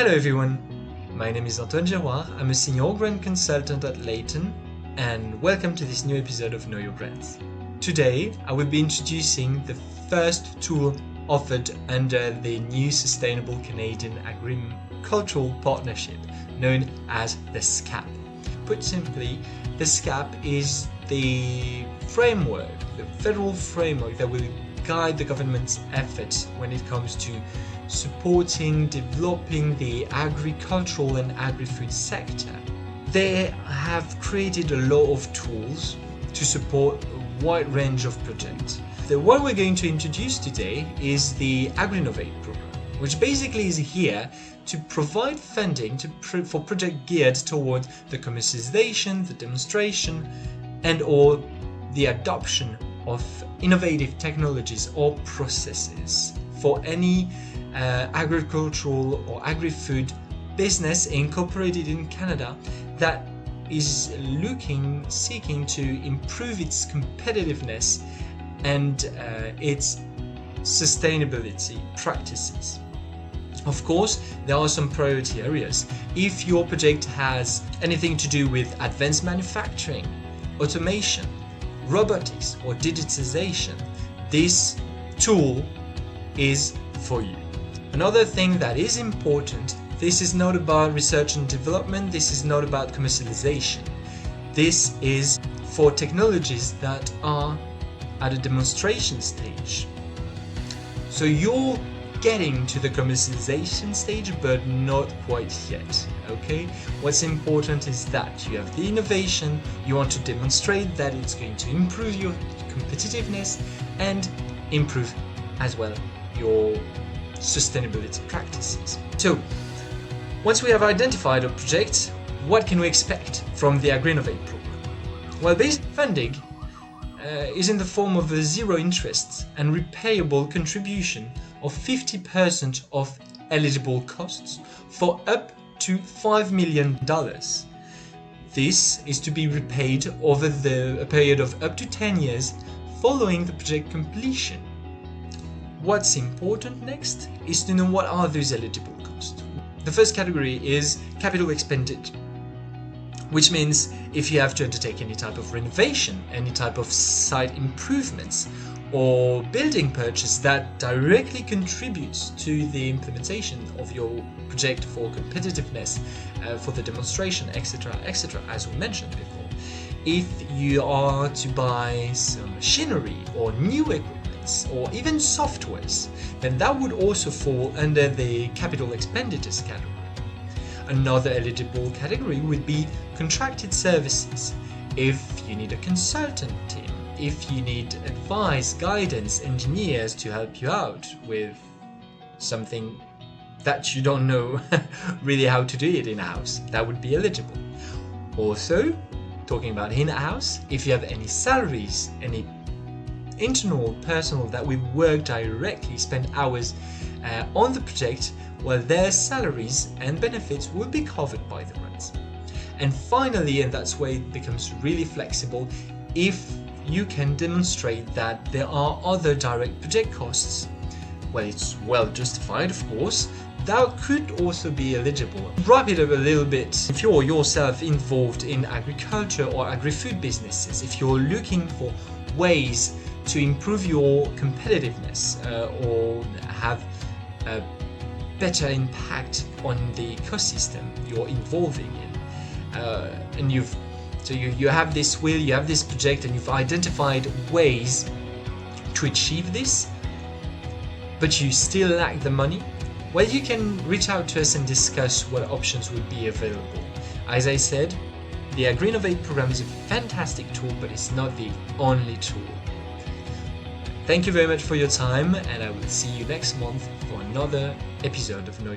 Hello everyone, my name is Antoine Giroir, I'm a Senior Grant Consultant at Layton, and welcome to this new episode of Know Your Grants. Today, I will be introducing the first tool offered under the new Sustainable Canadian Agricultural Partnership, known as the S.C.A.P. Put simply, the S.C.A.P is the framework, the federal framework that will guide the government's efforts when it comes to supporting, developing the agricultural and agri-food sector. They have created a lot of tools to support a wide range of projects. The one we're going to introduce today is the AgrInnovate Program, which basically is here to provide funding for projects geared toward the commercialization, the demonstration, and or the adoption of innovative technologies or processes for any agricultural or agri-food business incorporated in Canada that is seeking to improve its competitiveness and its sustainability practices. Of course, there are some priority areas. If your project has anything to do with advanced manufacturing, automation, robotics or digitization, this tool is for you. Another thing that is important, this is not about research and development, this is not about commercialization. This is for technologies that are at a demonstration stage. So you're getting to the commercialization stage, but not quite yet, okay? What's important is that you have the innovation, you want to demonstrate that it's going to improve your competitiveness and improve as well your sustainability practices. So, once we have identified a project, what can we expect from the AgrInnovate program? Well, basic funding is in the form of a zero interest and repayable contribution of 50% of eligible costs for up to $5 million. This is to be repaid over a period of up to 10 years following the project completion. What's important next is to know what are those eligible costs. The first category is capital expenditure, which means if you have to undertake any type of renovation, any type of site improvements, or building purchase that directly contributes to the implementation of your project for competitiveness, for the demonstration, etc., as we mentioned before. If you are to buy some machinery or new equipment, or even softwares, then that would also fall under the capital expenditures category. Another eligible category would be contracted services. If you need a consultant team, if you need advice, guidance, engineers to help you out with something that you don't know really how to do it in-house, that would be eligible. Also, talking about in-house, if you have any salaries, any internal personnel that will work directly, spend hours on the project, well, their salaries and benefits will be covered by the grants. And finally, and that's where it becomes really flexible, if you can demonstrate that there are other direct project costs, well, it's well justified, of course, that could also be eligible. Wrap it up a little bit. If you're yourself involved in agriculture or agri-food businesses, if you're looking for ways to improve your competitiveness or have a better impact on the ecosystem you're involving in, and you have this will, you have this project, and you've identified ways to achieve this, but you still lack the money, well, you can reach out to us and discuss what options would be available. As I said, the AgrInnovate program is a fantastic tool, but it's not the only tool. Thank you very much for your time, and I will see you next month for another episode of Know